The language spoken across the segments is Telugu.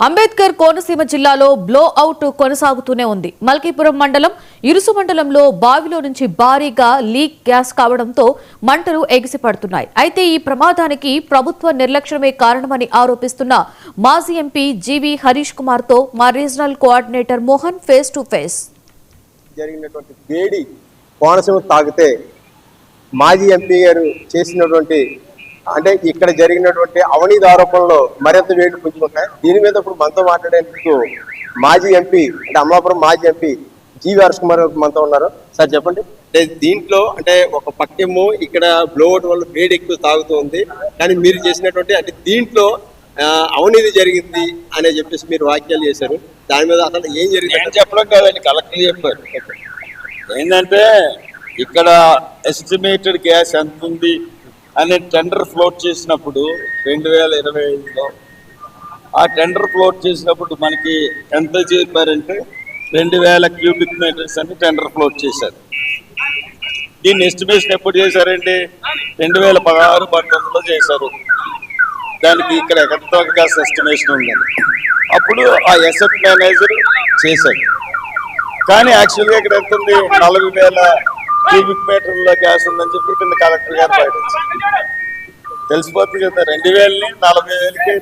అంబేద్కర్ కోనసీమ జిల్లాలో బ్లో అవుట్ కొనసాగుతూనే ఉంది. మల్కీపురం మండలం ఇరుసు మండలంలో బావిలో నుంచి భారీగా లీక్ గ్యాస్ కావడంతో మంటలు ఎగిసిపడుతున్నాయి. అయితే ఈ ప్రమాదానికి ప్రభుత్వ నిర్లక్ష్యమే కారణమని ఆరోపిస్తున్న మాజీ ఎంపీ జీవి హరీష్ కుమార్ తో మా regional coordinator Mohan face to face. జరిగినటువంటి వేడి కోనసీమ తాగితే మాజీ ఎంపీ గారు చేసినటువంటి అంటే ఇక్కడ జరిగినటువంటి అవినీతి ఆరోపణలో మరింత వేడి పుంజుకుంటాయి. దీని మీద ఇప్పుడు మనతో మాట్లాడేందుకు మాజీ ఎంపీ అంటే అమలాపురం మాజీ ఎంపీ జీవి హరీష్ కుమార్ మనతో ఉన్నారు. సార్ చెప్పండి, అంటే దీంట్లో అంటే ఒక పక్కేమో ఇక్కడ బ్లోఅవుట్ వల్ల వేడి ఎక్కువ తాగుతుంది, కానీ మీరు చేసినటువంటి అంటే దీంట్లో అవినీతి జరిగింది అని చెప్పేసి మీరు వ్యాఖ్యలు చేశారు. దాని మీద అసలు ఏం జరిగింది చెప్పడం కాదండి, కలెక్టర్ చెప్పారు. ఏంటంటే ఇక్కడ ఎస్టిమేటెడ్ గ్యాస్ ఎంత ఉంది అనే టెండర్ ఫ్లోట్ చేసినప్పుడు 2025లో ఆ టెండర్ ఫ్లోట్ చేసినప్పుడు మనకి ఎంత చెప్పారంటే 2000 క్యూబిక్ మీటర్స్ అని టెండర్ ఫ్లోట్ చేశారు. దీన్ని ఎస్టిమేషన్ ఎప్పుడు చేశారండి? 2016-19లో చేశారు. దానికి ఇక్కడ ఎక్కడితో గ్యాస్ ఎస్టిమేషన్ ఉందని అప్పుడు ఆ ఎసెట్ మేనేజర్ చేశాడు. కానీ యాక్చువల్గా ఇక్కడ ఎంత ఉంది? 40,000 క్యూబిక్ మీటర్ల గ్యాస్ ఉందని చెప్పి కింద కలెక్టర్ గారు ప్రకటించారు. తెలిసిపోతుంది కదా, 2,000ని 40,000కి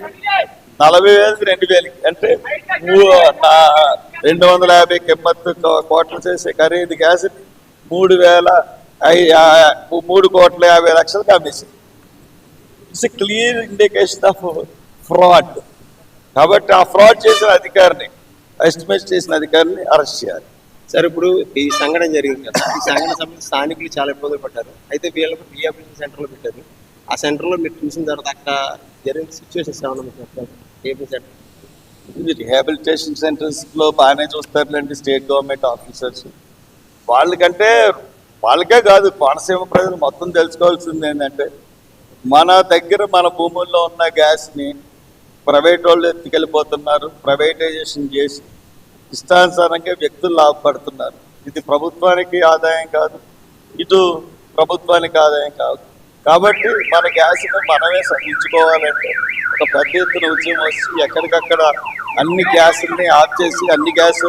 40,000కి 2,000కి అంటే 250 కిమ్మత్తు కోట్లు చేసే ఖరీదు గ్యాస్ 3,50,00,000 అమ్మేసింది. It's a clear indication of fraud. కాబట్టి ఆ ఫ్రాడ్ చేసిన అధికారిని, ఎస్టిమేట్ చేసిన అధికారిని అరెస్ట్ చేయాలి. సార్, ఇప్పుడు ఈ సంఘటన జరిగింది కదా, ఈ సంఘటన సంబంధించి స్థానికులు చాలా ఇబ్బందులు పడ్డారు. అయితే వీళ్ళకు రీహాబిలిటేషన్ సెంటర్లో పెట్టారు. ఆ సెంటర్లో మీరు చూసిన తర్వాత అక్కడ జరిగిన సిచ్యువేషన్స్ ఏమన్నా రీహాబిలిటేషన్ సెంటర్స్లో బాగానే చూస్తారులేండి స్టేట్ గవర్నమెంట్ ఆఫీసర్స్. వాళ్ళకే కాదు, కోనసీమ ప్రజలు మొత్తం తెలుసుకోవాల్సింది ఏంటంటే మన దగ్గర మన భూముల్లో ఉన్న గ్యాస్ని ప్రైవేట్ వాళ్ళు ఎత్తుకెళ్ళిపోతున్నారు. ప్రైవేటైజేషన్ చేసి ఇష్టానుసారంగా వ్యక్తులు లాభపడుతున్నారు. ఇది ప్రభుత్వానికి ఆదాయం కాదు, ఇటు ప్రభుత్వానికి ఆదాయం కాదు. కాబట్టి మన గ్యాస్ని మనమే సహించుకోవాలంటే ఒక పెద్ద ఎత్తున ఉద్యమం వచ్చి ఎక్కడికక్కడ అన్ని గ్యాసుల్ని ఆఫ్ చేసి అన్ని గ్యాస్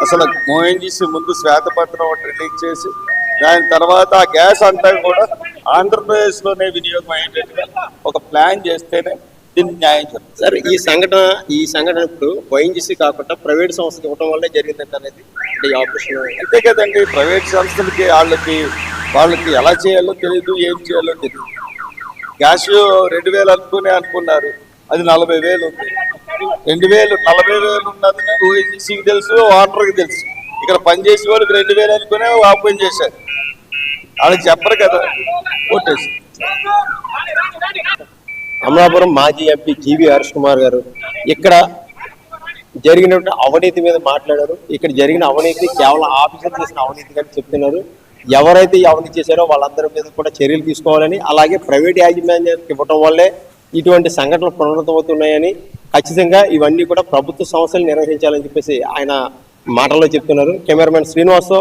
అసలు ఓఎన్జీసీ ముందు శ్వేతపత్రం ఒకటి రిలీజ్ చేసి దాని తర్వాత ఆ గ్యాస్ అంతా కూడా ఆంధ్రప్రదేశ్లోనే వినియోగం అయ్యేటట్టుగా ఒక ప్లాన్ చేస్తేనే దీనికి న్యాయం జరుగుతుంది. సార్, ఈ సంఘటన ఇప్పుడు ఓఎన్జీసీ కాకుండా ప్రైవేట్ సంస్థకి ఇవ్వడం వల్లే జరిగిందంట అనేది అంటే ఆపరేషన్ అంతే కదండి. ప్రైవేట్ సంస్థలకి వాళ్ళకి ఎలా చేయాలో తెలియదు, ఏం చేయాలో తెలియదు. గ్యాస్ 2,000 అనుకున్నారు, అది 40,000 ఉంది. 40,000 ఉన్నది ఓఎన్జీసీకి తెలుసు, ఓనర్కి తెలుసు. ఇక్కడ పనిచేసే వాళ్ళకి 2,000 అనుకునే ఓపెన్ చేశారు. వాళ్ళకి చెప్పరు కదా, కొట్టేసి. అమలాపురం మాజీ ఎంపీ జీవి హరీష్ కుమార్ గారు ఇక్కడ జరిగినటువంటి అవినీతి మీద మాట్లాడారు. ఇక్కడ జరిగిన అవినీతి కేవలం ఆఫీసర్ చేసిన అవినీతి కానీ చెప్తున్నారు. ఎవరైతే ఈ అవినీతి చేశారో వాళ్ళందరి మీద కూడా చర్యలు తీసుకోవాలని, అలాగే ప్రైవేట్ యాజమాన్యానికి ఇవ్వటం వల్లే ఇటువంటి సంఘటనలు పునరావృతమవుతున్నాయని, ఖచ్చితంగా ఇవన్నీ కూడా ప్రభుత్వ సంస్థలు నిర్వహించాలని చెప్పేసి ఆయన మాటల్లో చెప్తున్నారు. కెమెరామెన్ శ్రీనివాస్తో